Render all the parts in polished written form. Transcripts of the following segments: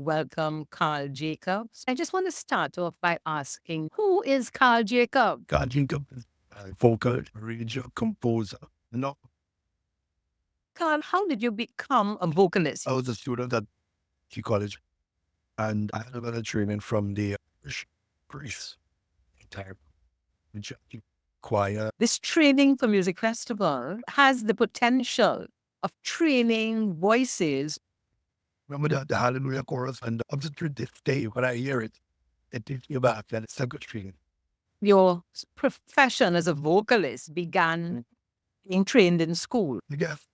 welcome Carl Jacobs. I just want to start off by asking, who is Carl Jacobs? Carl Jacob is a vocal arranger, composer. No, Carl, how did you become a vocalist? I was a student at CIC College and I had a lot of training from the Irish priest, entire choir. This training for music festival has the potential of training voices. Remember the Hallelujah chorus? And up to this day, when I hear it, it takes me back that it's a good training. Your profession as a vocalist began being trained in school. I guess.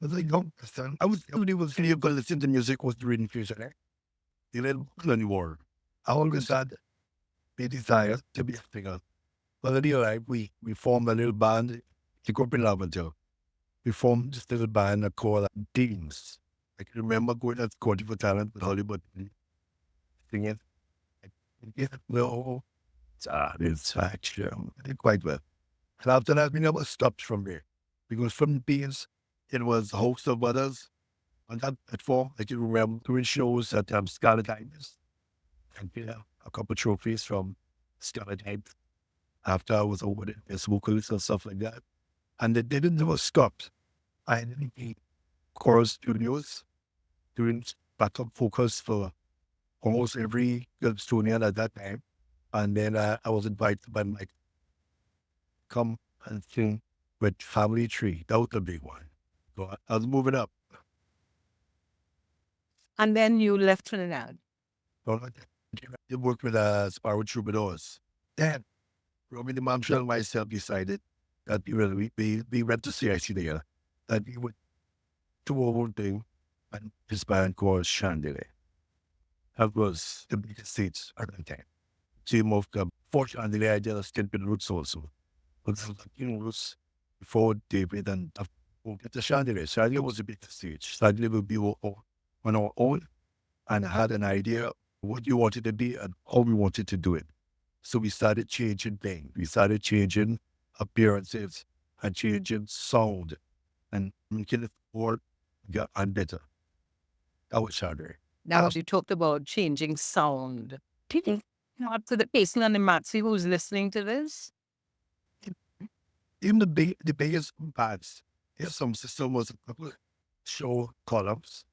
As a young person, I was only was able to listen to music was during fusion. You didn't anymore. I always had the desire to be a singer. But anyway, we formed a little band to go up in Lavender. We formed this little band called Deans. I can remember going at Quota for Talent with Hollywood singing. No, it's actually I did quite well. And after that, we never stopped from there. Because from Deans, it was a host of others on that platform. I can remember doing shows at Scarlet Times and a couple of trophies from Scarlet Times after I was over there as vocalist and stuff like that. And they didn't never stop. I didn't be choral studios doing backup vocals for almost every Estonian at that time. And then I was invited by Mike, come and sing with Family Tree. That was the big one. So I was moving up. And then you left Trinidad. So I worked with Sparrow Troubadours. Then Robin the Marshall and myself decided that we went to CIC there, that we would do our own thing, and this band called Shandelier. That was the biggest stage at the time. Team of for Shandelier, I did a stint with Roots also. But it was like, Roots before David and after the Shandelier. Shandelier was a big stage. Shandelier would be on our own and had an idea what you wanted to be and how we wanted to do it. So we started changing things. We started changing appearances and changing sound and making it more and better. That was harder. Now, you talked about changing sound. Not to the person on the Matsi who's listening to this. Even the biggest bands, there's some system was a couple of show columns.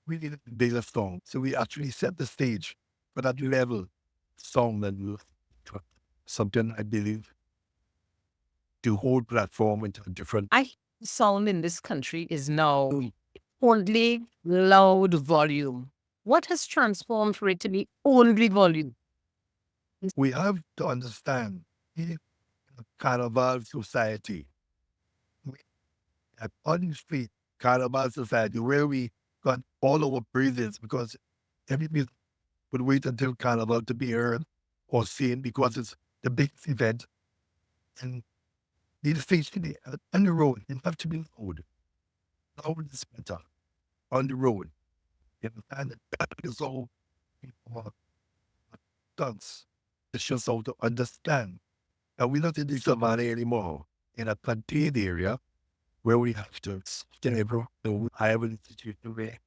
We needed the biggest song. So we actually set the stage for that level song and something I believe the whole platform into a different. Sound in this country is now only loud volume. What has transformed for it to be only volume? We have to understand in a carnival society, at on the street, carnival society, where we got all our breathings because every music would wait until carnival to be heard or seen because it's the biggest event. And the station on the road, you have to be loud. Loud is better on the road. And that is all people dance. It's just how to understand that we're not in this money anymore. In a contained area where we have to deliver the higher institution where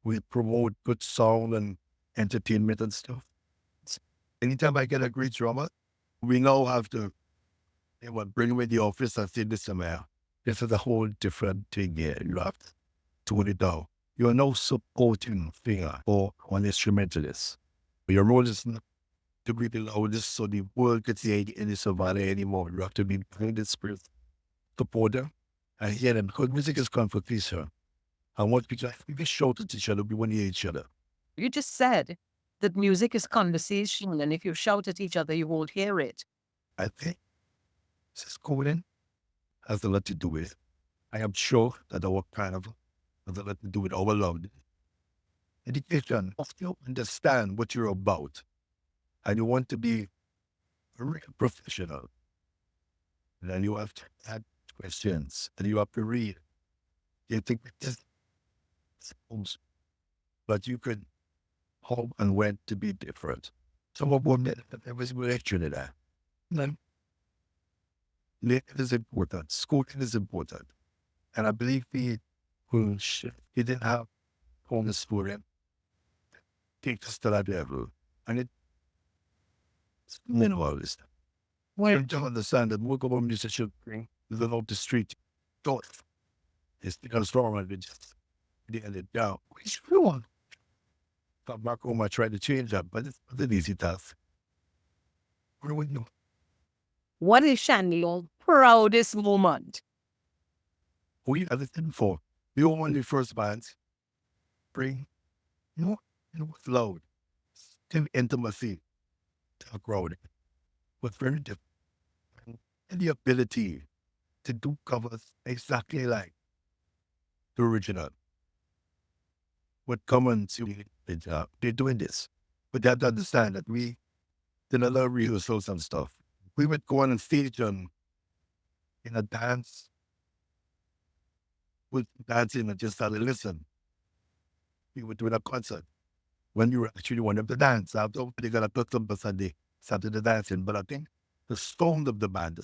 we promote good sound and entertainment and stuff. Anytime I get a great drummer, we now have to bring him in the office and say, listen, man, this is a whole different thing here. You have to tone it down. You are now supporting singer or an instrumentalist. But your role is not to be the loudest so the world could say in the savannah anymore. You have to be behind the spirit supporter and hear them because music is conversation. And what we just shout at each other, we want to hear each other. You just said that music is conversation, and if you shout at each other, you won't hear it. I think this coding has a lot to do with. I am sure that our carnival has a lot to do with our love. Education, if you understand what you're about and you want to be a real professional, then you have to ask questions and you have to read. You think this sounds, but you could hope and went to be different. Some of them that was actually that. Then it is important. Schooling is important. And I believe he didn't have homeless for him. takes us to that level. And it's minimalist. Well, You don't understand that most of our musicians live off the street. Don't. It's transform and they just nail it down. Which we want. Come back home, I try to change that, but it's not an easy task. Where would you? what is Shandelier's proudest moment? We had it for. We were one of the first bands. Bring, it was loud. Still intimacy to a crowd. Was very different. And the ability to do covers exactly like the original. What common to they're doing this. But they have to understand that we did a lot of rehearsals and stuff. We would go on stage in a dance with dancing and just started listen. We were doing a concert when you were actually wanted to dance. After they got a put up Sunday, Saturday dancing. But I think the sound of the band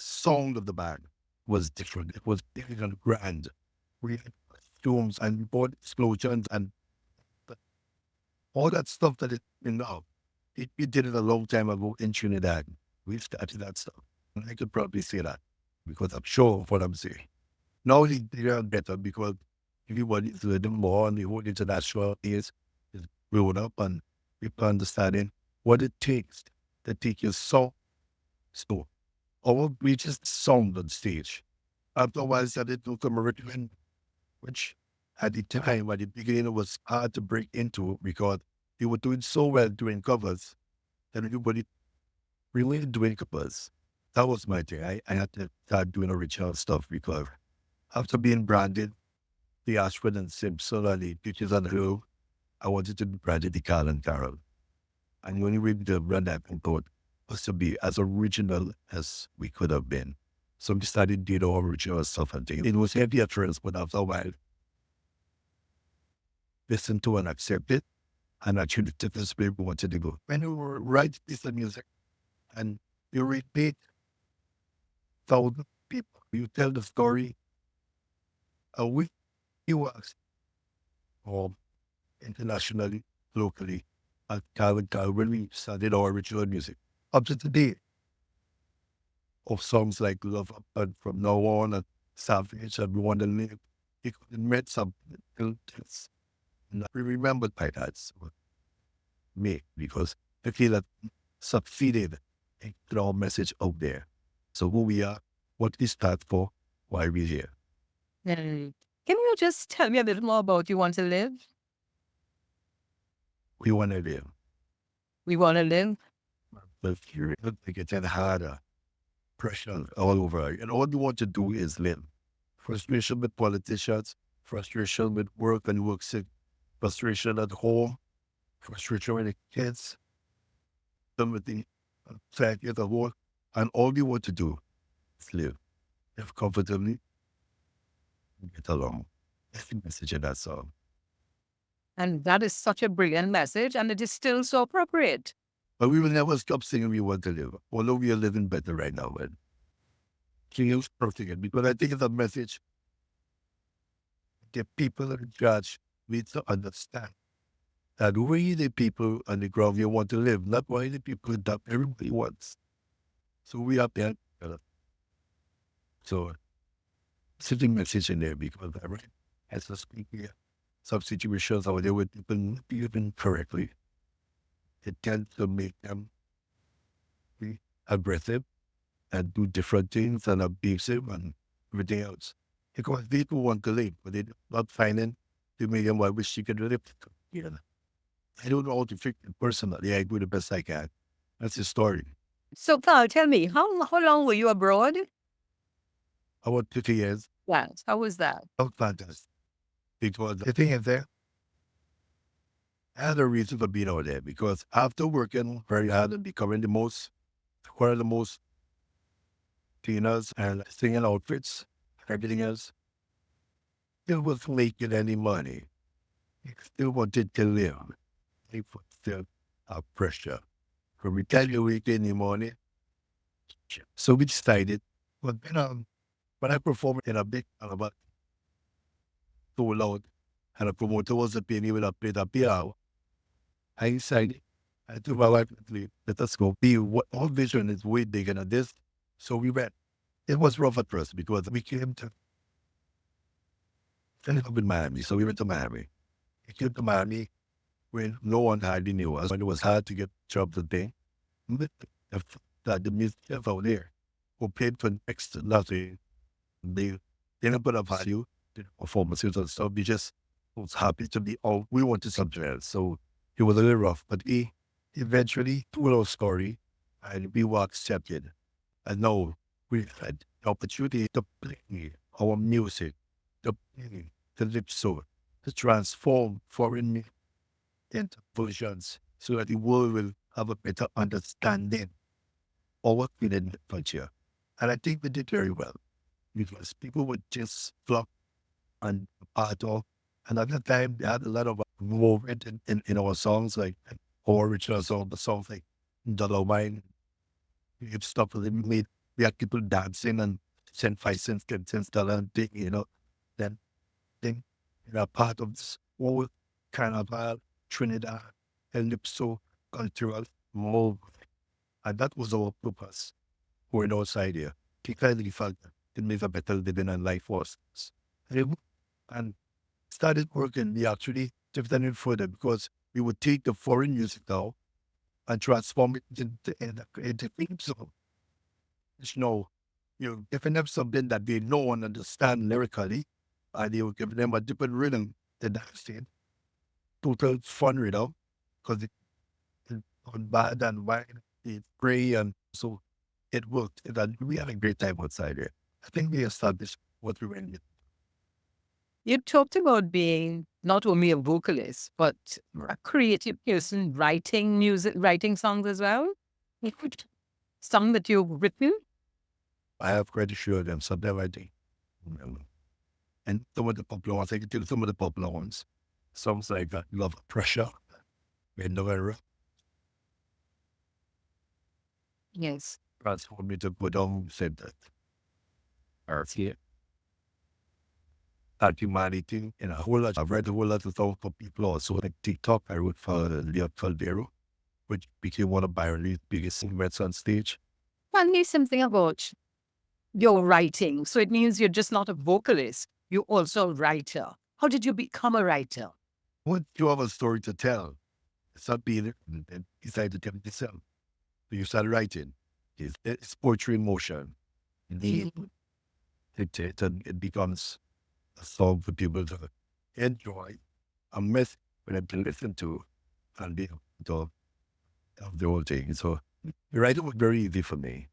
was different. It was big and grand. We had costumes and board explosions and all that stuff that we did it a long time ago in Trinidad. We started that stuff. And I could probably say that because I'm sure of what I'm saying. Now they are better because everybody's learning more and the whole international is growing up and people understanding what it takes to take your song. So our greatest song on stage. Afterwards, I did do some original, which at the time, at the beginning, it was hard to break into because they were doing so well doing covers that everybody really doing covers. That was my thing. I had to start doing original stuff because after being branded, the Ashford and Simpson and the Peaches and Who, I wanted to be branded the Carl and Carol. And when we did the brand that I thought was to be as original as we could have been. So we started doing our original stuff and things. It was heavy at first, but after a while, listen to and accept it. And actually took the spirit we wanted to go. When we were writing piece of music and you repeat 1,000 people, you tell the story a week, you works or internationally, locally, at Calvin when we started our original music. Up to today, of songs like Love Up and From Now On and Savage and We Want to Live, you could met some things. We remembered by that. So me, because I feel that succeeded in put our message out there. So who we are, what we stand for, why we're here. Can you just tell me a little more about You Want to Live? We want to live. We want to live. But here it gets harder, pressure all over. And all we want to do is live. Frustration with politicians, frustration with work and work sick, frustration at home, frustration with the kids, some with the society as a whole. And all we want to do is live comfortably, and get along. That's the message in that song. And that is such a brilliant message, and it is still so appropriate. But we will never stop singing We Want to Live, although we are living better right now. But singing is perfect because I think it's a message the people in charge need to understand that we, the people on the ground, we want to live, not why the people that everybody wants. So we are there. So, sitting message in there because I right as a speaker, some situations out there with people not living correctly, it tends to make them be aggressive and do different things and abusive and everything else. Because people want to live, but they're not finding the million why wish you could live. Yeah. I don't know how to fix it personally. I do the best I can. That's the story. So, Carl, tell me, how long were you abroad? About 50 years. Yes. How was that? That was fantastic. Because the thing is there, I had a reason for being out there because after working very hard and becoming one of the most cleaners and singing outfits, everything else, still wasn't making any money. I still wanted to live. I still have pressure. From retaliating in the morning. So we decided, but when I performed in a big carnival, so loud, and the promoter wasn't paying me when I played a piano, I decided, I told my wife, let us go. Our vision is way bigger than this. So we went. It was rough at first because we came to fell in love with Miami. So we went to Miami. We came to Miami when no one hardly knew us. When it was hard to get jobs and things. But the musicians out there who paid for next to nothing, they didn't put a value to the performances and stuff. We just was happy to be out. We wanted something else. So it was a little rough, but he eventually told our story and we were accepted. And now we had the opportunity to play our music, to play the Calypso, to transform foreign music into versions so that the world will have a better understanding of what we did in the culture. And I think we did very well because people would just flock and part of. And at that time, they had a lot of movement in our songs, like our original song, the songs like Dollar Wine, stuff that we had people dancing and send 5 cents, 10 cents, dollar and thing, then part of this whole carnival, Trinidad, Calypso, cultural move. And that was our purpose for an outside here. Because we felt that it made a better living and life for us. And started working, we actually took that in further because we would take the foreign music now and transform it into theme song. You give them something that they know and understand lyrically, and you give them a different rhythm to dance in. Total fun rhythm, because it's on bad and wine, it's free, and so it worked. And we had a great time outside there. I think we established what we were in. You talked about being not only a vocalist, but a creative person writing music, writing songs as well. Some that you've written. I have credit sure them, so they're writing. And some of the popular ones, I can tell you some of the popular ones. Songs like that, Love Pressure, in the era, Yes. transformed me to go down, said that. Or here, that humanity, and a whole lot. I've read a whole lot of songs for people also, like TikTok. I wrote for Leo Caldero, which became one of Byron's biggest singers on stage. Tell me something about your writing. So it means you're just not a vocalist, you're also a writer. How did you become a writer? Once you have a story to tell, start being it, and then decide to tell it yourself. So you start writing. It's poetry in motion. Mhm. And it becomes a song for people to enjoy, a message for them to listen to, and be able to of the whole thing. So writing was very easy for me.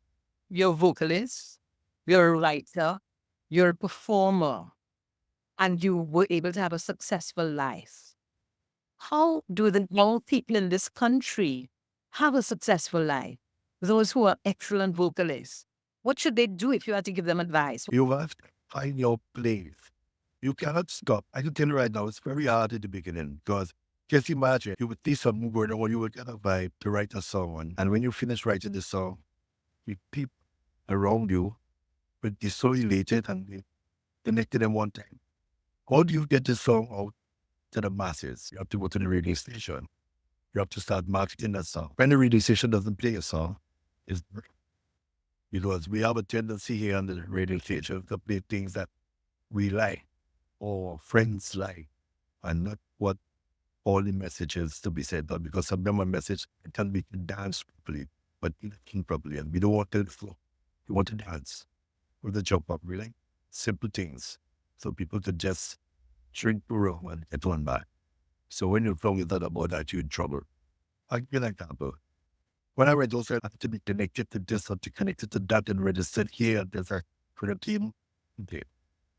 You're a vocalist, you're a writer, you're a performer, and you were able to have a successful life. How do the young people in this country have a successful life? Those who are excellent vocalists. What should they do if you had to give them advice? You have to find your place. You cannot stop. I can tell you right now, it's very hard at the beginning because just imagine you would see something going on, you would get a vibe to write a song. And when you finish writing the song, the people around you will be so elated and be connected in one time. How do you get the song out to the masses? You have to go to the radio station. You have to start marketing that song. When the radio station doesn't play a song, it's because we have a tendency here on the radio station to play things that we like or friends like and not what all the messages to be said. But because some of my message can be dance properly, but not properly. And we don't want to flow. We want to dance with the jump up, really. Simple things. So people could just drink the room and get one back. So when you're flowing that about that, you're in trouble. I'll give you an example. When I read those, I have to be connected to this or to connected to that and registered here. And there's a for the team. Okay.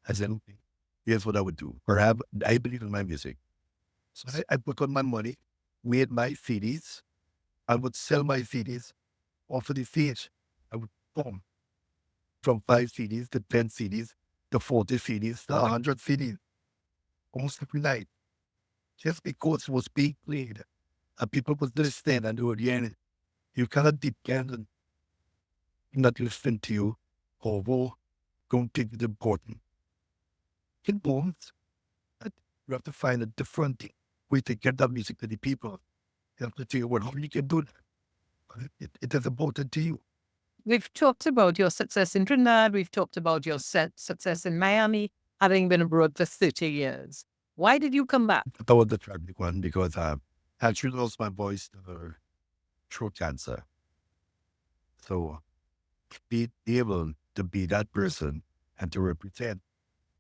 I said, okay, here's what I would do. Or I believe in my music. So I put on my money, made my CDs. I would sell my CDs off of the stage. I would perform from 5 CDs to 10 CDs to 40 CDs to 100 CDs almost every night. Just because it was being played and people was listening and they were hearing. You cannot depend on not listening to you or who don't think it's important. It won't. But you have to find a different way to get that music to the people. You have to tell you what, how you can do that. It is important to you. We've talked about your success in Trinidad. We've talked about your success in Miami, having been abroad for 30 years. Why did you come back? That was the tragic one because I actually lost my voice to throat cancer. So be able to be that person and to represent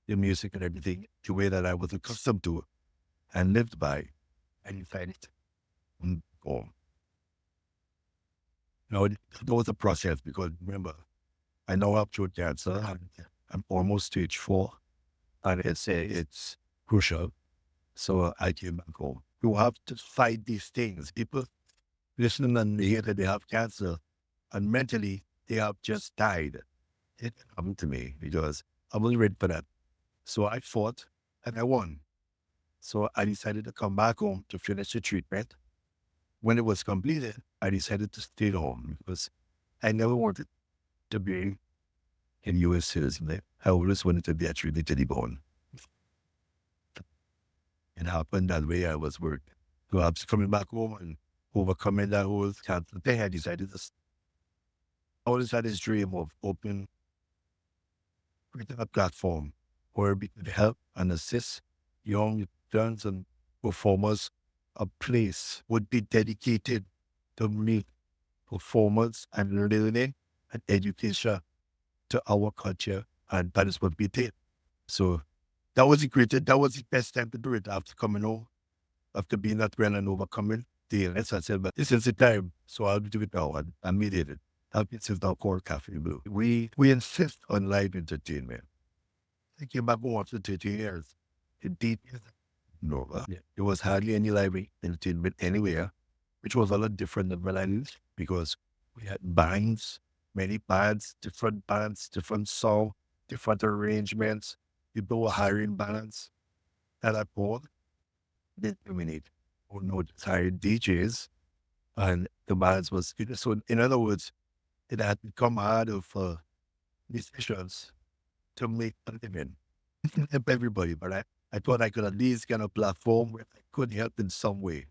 the music and everything the way that I was accustomed to and lived by, and decided to go. Now, it was a process because remember, I now have throat cancer and I'm almost stage 4, and it's crucial. So I came back home. You have to fight these things. People listening and hear that they have cancer and mentally they have just died. It happened to me because I was ready for that. So I fought and I won. So I decided to come back home to finish the treatment. When it was completed, I decided to stay home because I never wanted to be in US citizen. I always wanted to be a Trinidad born. It happened that way. I was working. So I was coming back home and overcoming that whole cancer thing. I decided to I always had this dream of creating a platform where we could help and assist young musicians and performers. A place would be dedicated to me, performers and learning and education to our culture. And that is what we did. So that was that was the best time to do it after coming home, after being that well and overcoming the illness. I said, but this is the time, so I'll do it now. And I made it. That is now called Kafé Blue. We insist on live entertainment. I came back home after 30 years. It did no, there was hardly any live entertainment anywhere, which was a lot different than when I lived because we had bands, many bands, different song, different arrangements. People were hiring bands that I bought. Didn't dominate. Or no, just hired DJs, and the bands was so. In other words, it had become harder for musicians to make a living. Help everybody, but I thought I could at least get a platform where I could help in some way,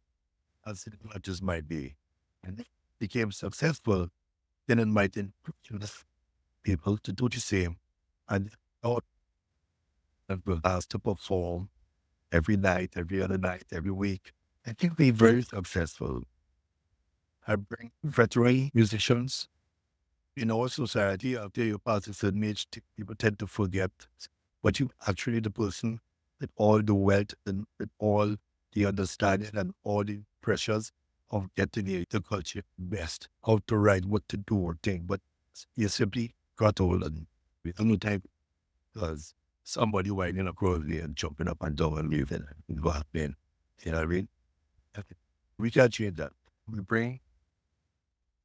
as it much as might be. And it became successful, then inviting people to do the same. And thought that we'll ask to perform every night, every other night, every week. I think we're very successful. I bring veteran musicians in our society. After you pass a certain age, people tend to forget what you actually the person with all the wealth and with all the understanding and all the pressures of getting the culture best, how to write, what to do or think. But you simply got old and we don't know time because somebody whining across there and jumping up and down and leaving and go happening. You know what I mean? We can't change that. We bring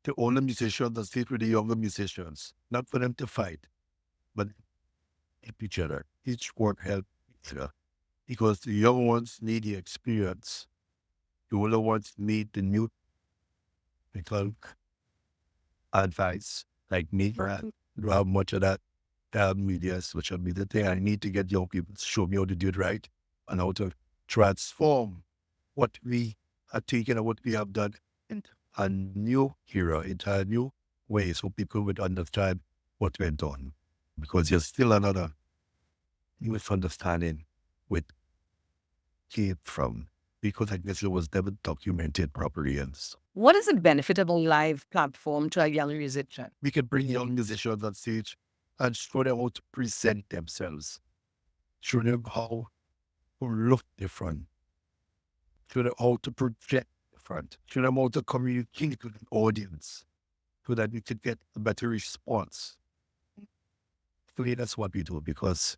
the older musicians and sit with the younger musicians, not for them to fight, but help each other. Each one help each other. Because the young ones need the experience. The older ones need the new advice. Like me, I don't have much of that media, social media thing. I need to get young people to show me how to do it right and how to transform what we are taking and what we have done into a new era, into a new way so people would understand what went on. Because there's still another misunderstanding with came from because I guess it was never documented properly. And so What is the benefit of a live platform to a young musician? we can bring young musicians on stage and show them how to present themselves, show them how to look different, show them how to project different, show them how to communicate with an audience so that we could get a better response. So yeah, that's what we do because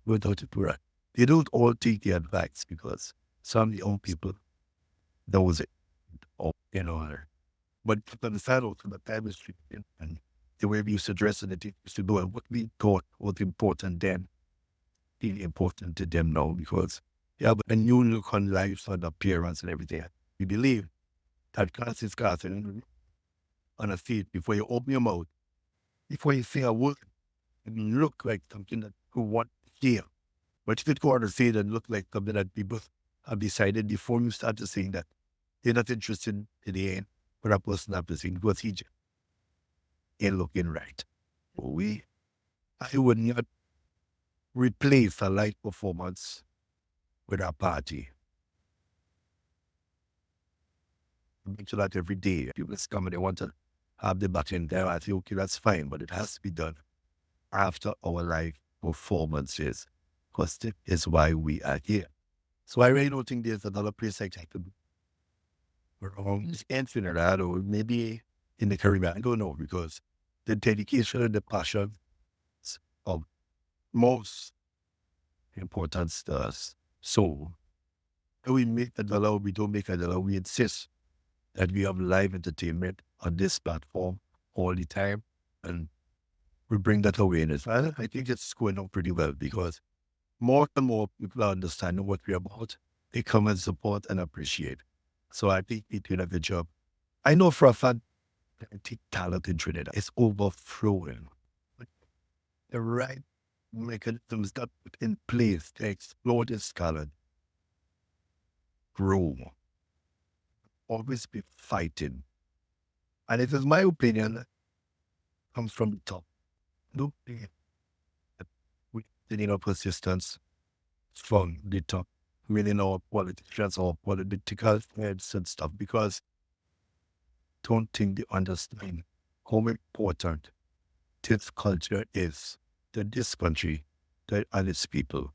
without it, they don't all take the advice because some young people knows it, or you know, but to understand also the time is shifting and the way we used to dress and the things we used to do and what we thought was important then, really important to them now because you have a new look on life and appearance and everything. We believe that class is class and on a seat before you open your mouth, before you say a word, and look like something that you want to hear. But if it go on a seat and look like something that people have decided before you start to say that, They're not interested in the end for a person have to sing because he just ain't looking right. I would not replace a live performance with a party. Make sure that every day people come and they want to have the button there. I think, okay, that's fine, but it has to be done after our live performances because that is why we are here. So I really don't think there's another place like that to be around in Trinidad or maybe in the Caribbean. I don't know because the dedication and the passion is of most importance to us. So when we make a dollar, we don't make a dollar. We insist that we have live entertainment on this platform all the time, and we bring that awareness. I think it's going on pretty well because more and more people are understanding what we're about. They come and support and appreciate. So I think we did a good job. I know for a fact that I think talent in Trinidad is overflowing. The right mechanisms that put in place to explore this talent, grow, always be fighting. And it is my opinion, comes from the top. No, we need our persistence from the top. We need our politicians or political heads and stuff because don't think they understand how important this culture is to this country and its people.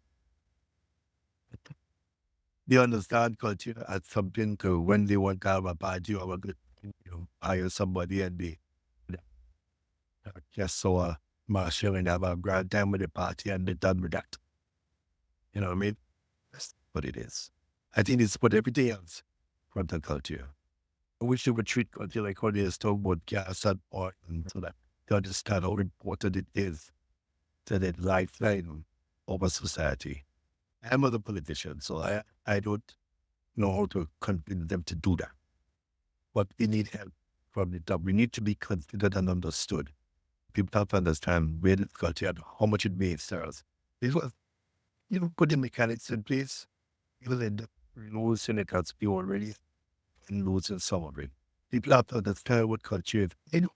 They understand culture as something to when they want to have a party or a good, hire somebody and they just saw a marshal and have a grand time with the party and they're done with that. You know what I mean? That's what it is. I think it's what everything else from the culture. I wish they would treat culture like how they is talking about gas and oil and so that they understand how important it is to the lifeline of a society. I'm not a politician, so I don't know how to convince them to do that. But we need help from the top. We need to be considered and understood. People have to understand where the culture and how much it means to us. Because put the mechanics in place, you will end up losing it as we already and losing some of it. People have to understand what culture is.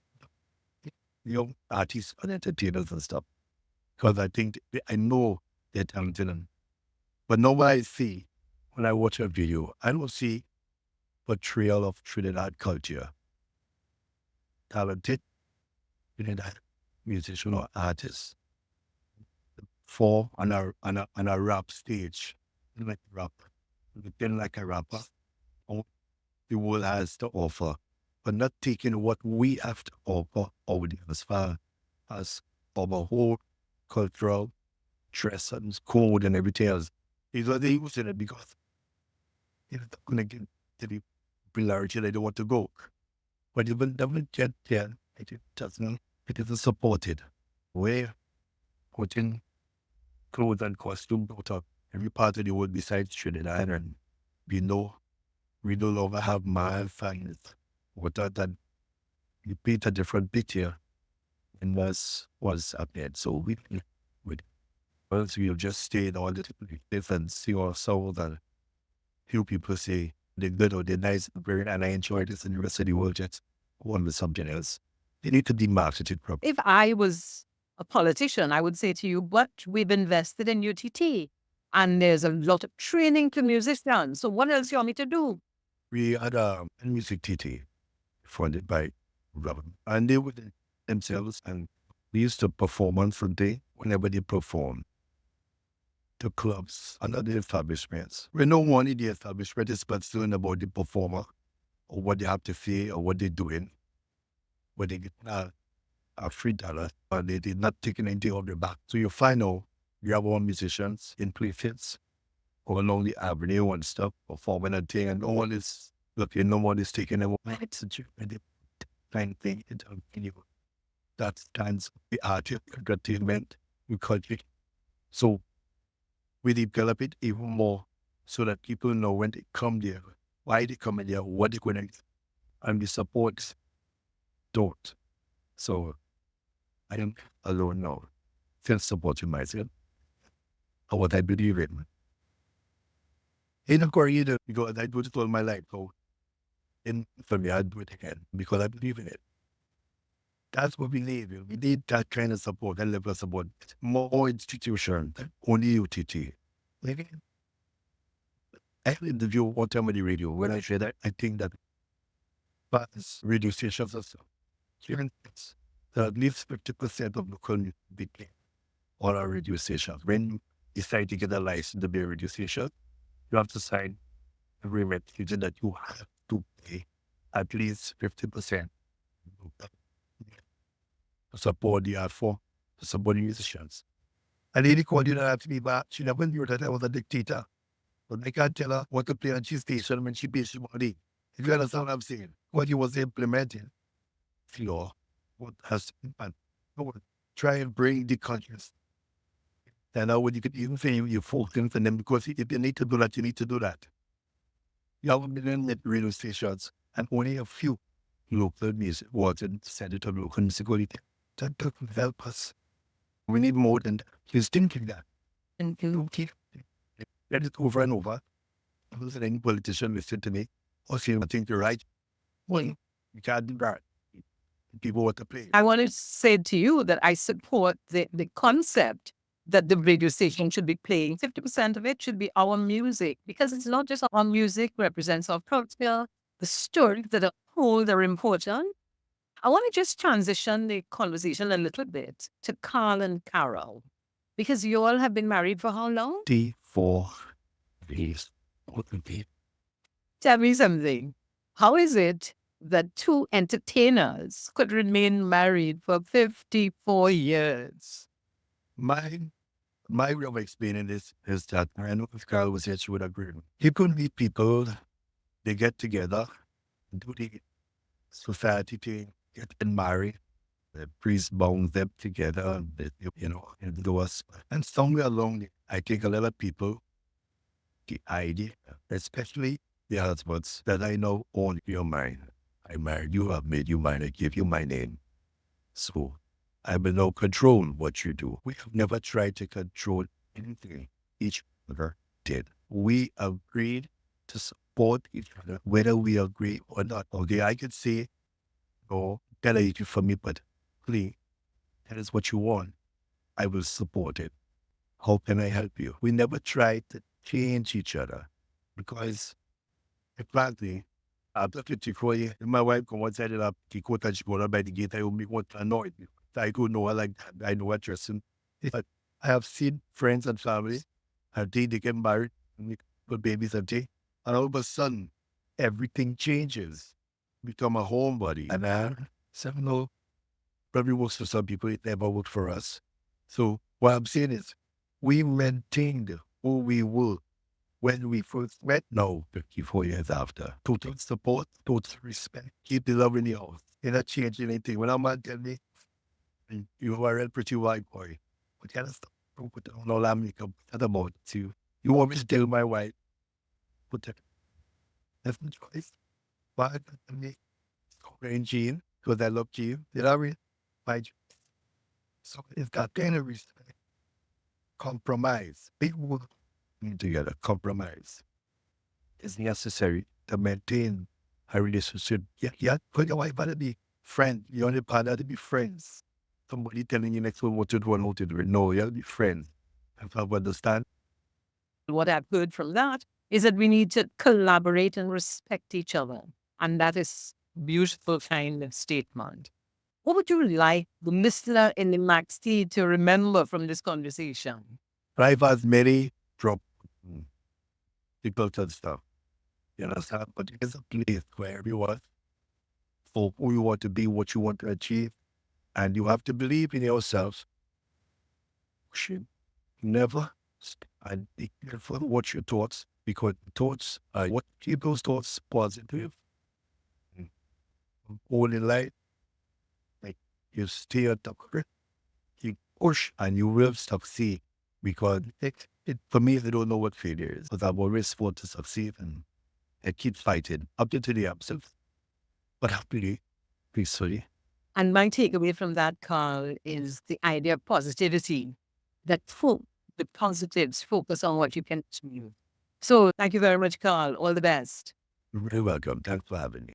Artists and entertainers and stuff. Because I know they're talented. But now what I see when I watch a video, I don't see portrayal of Trinidad culture. Talented Trinidad musician or artist for on a rap stage, like rap, looking like a rapper. All the world has to offer, but not taking what we have to offer out as far as our whole cultural dress and code and everything else. Is what they using it because they're not going to get to the popularity they don't want to go. But you will never get there. It isn't supported. We're putting clothes and costume out of every part of the world besides Trinidad, and we know we no longer have mile fans. Without that, you paint a different picture and was up there. So we we'll just stay in all the places and see ourselves and few people say they're good or they're nice and I enjoy this and the rest of the world just want with something else. They need to be marketed properly. If I was a politician, I would say to you, but we've invested in UTT and there's a lot of training to musicians. So what else you want me to do? We had a music TT funded by government and they would themselves and we used to perform on Sunday whenever they perform to clubs and other establishments. We don't want the establishment is concerned about the performer or what they have to say or what they're doing. When they get a $3 and they did not taking anything off their back. So you find out you have all musicians in places or along the avenue and stuff performing a thing and no one is looking, no one is taking them. It's a joke and they find thing it continue. That stands the art entertainment we culture. So we develop it even more so that people know when they come there, why they come in there, what they're going to get, and the support don't. So I am alone now. Still supporting myself or what I believe in. In a career, because I do it all my life. So And for me, I'd do it again because I believe in it. That's what we need. We need that kind of support, that level of support. More institutions than only UTT. Maybe I had an interview one time on the radio. When I say that, I think that radio stations are so here that at least 50% of local music be played on our radio stations. When you decide to get a license to be a radio station, you have to sign agreement that you have to pay at least 50% to support the art form, to support the musicians. A lady called you and asked me back. She never knew that I was a dictator. But I can't tell her what to play on she station when she pays you money. If you understand what I'm saying, what he was implementing, law, what has to be done. No, try and bring the conscience. And now when you can even say you focus on them because if you need to do that, you need to do that. You have a million net radio stations and only a few local music wanted to send it to local music quality. That doesn't help us. We need more than that. He's thinking that. And you keep let it over and over. Doesn't any politician listen to me or say I think you're right? Well, you can't do that. People want to play. I want to say to you that I support the concept that the radio station should be playing. 50% of it should be our music because it's not just our music represents our culture, the stories that are told are important. I want to just transition the conversation a little bit to Carl and Carol because you all have been married for how long? 4 days. Tell me something. How is it that two entertainers could remain married for 54 years? My way of explaining this is that I know if Carl was here, she would agree. You could meet people, they get together, do the society thing, get married. The priest bound them together, and and do us. And somewhere along, I think a lot of people, the idea, especially the husbands, that I know own your mind. I married you, I've made you mine, I give you my name. So I will now control what you do. We have never tried to control anything each other did. We agreed to support each other, whether we agree or not. Okay, I could say, oh, that ain't for me, but please, that is what you want. I will support it. How can I help you? We never tried to change each other because, frankly, after 54 years, my wife come outside of the quota, she go by the gate, I will be want to annoy me. I don't know her like that. I know her dressing. But I have seen friends and family, and they get married, and they put babies and they, and all of a sudden, everything changes. Become a homebody. And I said, no, probably works for some people, it never worked for us. So what I'm saying is, we maintained who we were when we first met. No, 54 years after. Total support, total respect. Keep the love in the house. You're not changing anything. When a man tell me, you are a pretty white boy, what kind of stuff? Put on all that makeup. That's about you. You want me to tell my wife, put that. That's the choice. Why me? Rain Jean, because I love you. Did I read? My so it's got kind of respect. Compromise. People need together. Compromise is necessary to maintain a relationship. Yeah, put your wife to be friend. You only partner to be friends. Somebody telling you next one what to do and how to do it. No, you have to be friends. Have to understand. What I've heard from that is that we need to collaborate and respect each other. And that is beautiful kind of statement. What would you like the listener in the Maxi to remember from this conversation? Life has many drop difficult and stuff. You understand? But it's a place where everyone for who you want to be, what you want to achieve, and you have to believe in yourself. You should never and be careful what your thoughts, because thoughts are what keep those thoughts positive. All in life, like you stay at the core, you push and you will succeed. Because for me, they don't know what failure is. Because I've always fought to succeed and I keep fighting up to the absolute, but happily, peacefully. And my takeaway from that, Carl, is the idea of positivity. That the positives focus on what you can achieve. So thank you very much, Carl. All the best. You're very welcome. Thanks for having me.